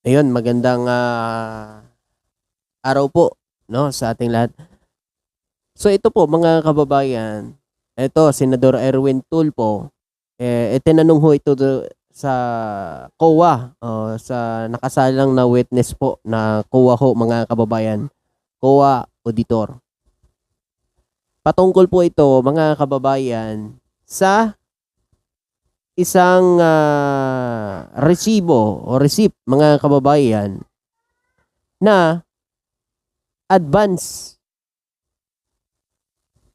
Ayun, magandang araw po, no, sa ating lahat. So ito po mga kababayan, ito Senador Erwin Tulfo, tinanong ho ito sa COA, sa nakasalang na witness po na COA ho mga kababayan, COA auditor. Patungkol po ito mga kababayan sa isang resibo o receipt mga kababayan na advance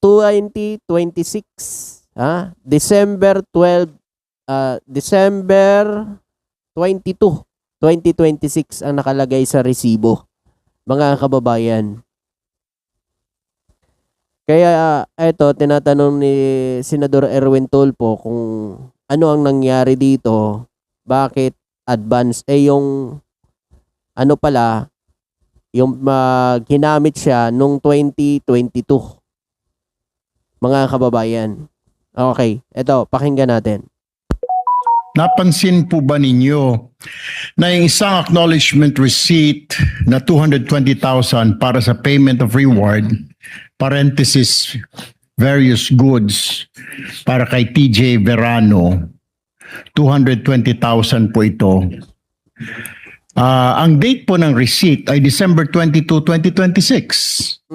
2026, December 12, December 22, 2026 ang nakalagay sa resibo mga kababayan. Kaya eto tinatanong ni Senador Erwin Tulfo kung ano ang nangyari dito, bakit advance yung ano pala yung ginamit siya nung 2022 mga kababayan. Okay, eto pakinggan natin. Napansin po ba ninyo na yung isang acknowledgement receipt na 220,000 para sa payment of reward, parenthesis, various goods, para kay TJ Verano, 220,000 po ito. Ang date po ng receipt ay December 22, 2026.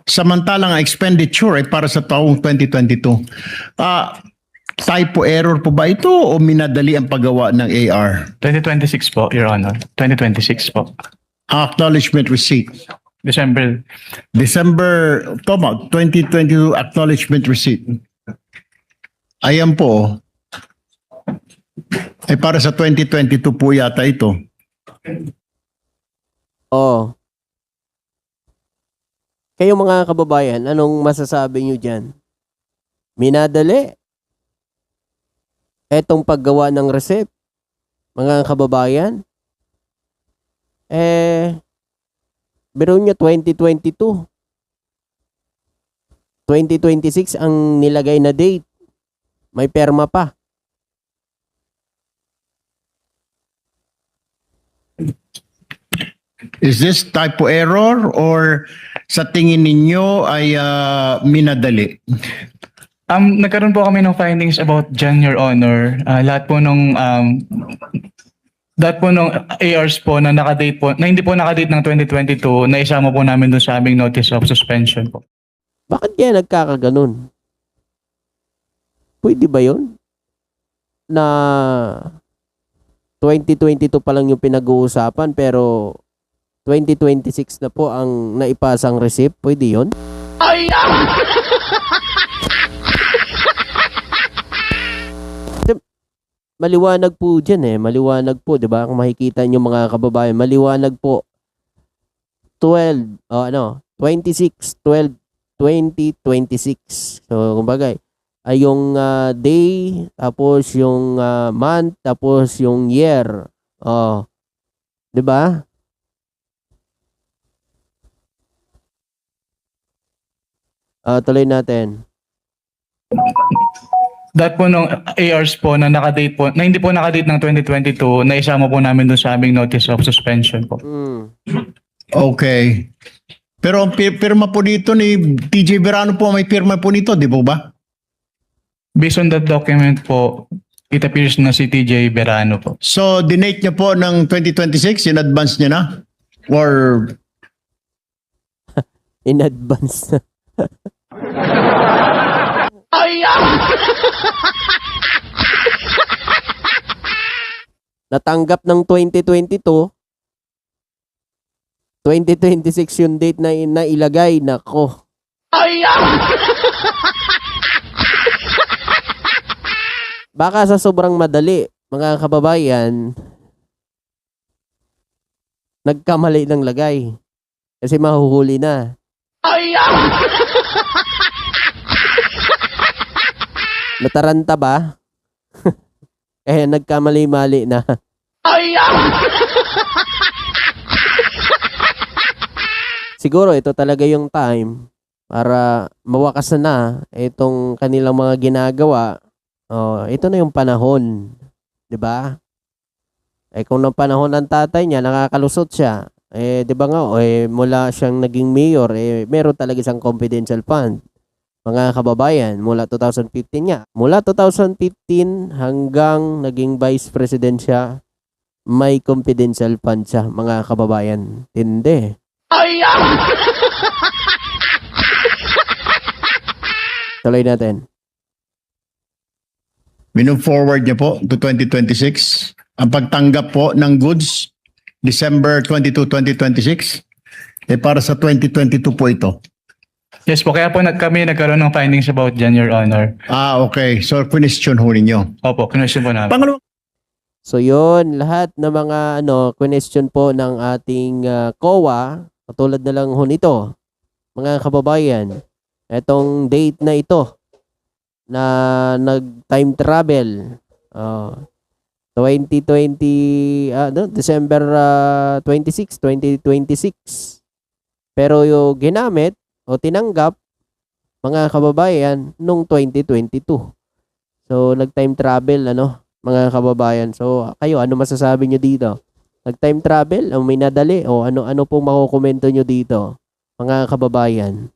Samantalang ang expenditure ay para sa taong 2022. Typo error po ba ito o minadali ang paggawa ng AR? 2026 po, Your Honor. 2026 po. Acknowledgement receipt. December. Tama, 2022 acknowledgement receipt. Ayan po. Ay para sa 2022 po yata ito. Oh. Kayo mga kababayan, anong masasabi nyo dyan? Minadali etong paggawa ng receipt, mga kababayan. Biro nyo 2022. 2026 ang nilagay na date. May perma pa. Is this typo error or sa tingin ninyo ay minadali? Nagkaroon po kami ng findings about dyan, Your Honor. Lahat po nung ARs po na nakadate po, na hindi po nakadate ng 2022, na isama po namin doon sa aming notice of suspension po. Bakit kaya nagkakaganon? Pwede ba yun? Na 2022 pa lang yung pinag-uusapan pero 2026 na po ang naipasang receipt. Pwede yun? Ay! Maliwanag po dyan Maliwanag po, di ba? Kung makikita nyo mga kababayan, maliwanag po. 26, 12, 2026. So, kumbaga, ay yung day, tapos yung month, tapos yung year. Di ba? Tuloy natin. Lahat po nung ARs po na nakadate po, na hindi po nakadate ng 2022, na isama po namin doon sa aming notice of suspension po. Okay. Pero ang pirma po dito ni TJ Verano po, may pirma po nito, di po ba? Based on that document po, it appears na si TJ Verano po. So, dinate niya po ng 2026, in advance niya na? Or In advance na. Natanggap ng 2022, 2026 yung date na ilagay. Nako. Baka sa sobrang madali, mga kababayan, nagkamali ng lagay. Kasi mahuhuli na. Nataranta ba? Nagkamali-mali na. Siguro ito talaga yung time para mawakasan na itong kanilang mga ginagawa. Ito na yung panahon, 'di ba? kung nung panahon ng tatay niya, nakakalusot siya. Di ba nga, mula siyang naging mayor, meron talaga isang confidential fund. Mga kababayan, mula 2015 niya. Mula 2015 hanggang naging vice president siya, may confidential fund siya, mga kababayan. Tindi. Tuloy natin. Minove forward niya po to 2026. Ang pagtanggap po ng goods, December 22, 2026. Para sa 2022 po ito. Yes po, kaya po kami nagkaroon ng findings about dyan, Your Honor. Okay. So, question ho ninyo. Opo, kinwestiyon po namin. Pangalawa, So yun, lahat ng mga question po ng ating COA, katulad na lang ho nito, mga kababayan, etong date na ito na nag-time travel, 2020, December 26, 2026. Pero yung ginamit o tinanggap, mga kababayan, nung 2022. So, nag-time travel, mga kababayan. So, kayo, ano masasabi nyo dito? Nag-time travel? O may nadali? O ano pong makukomento nyo dito? Mga kababayan.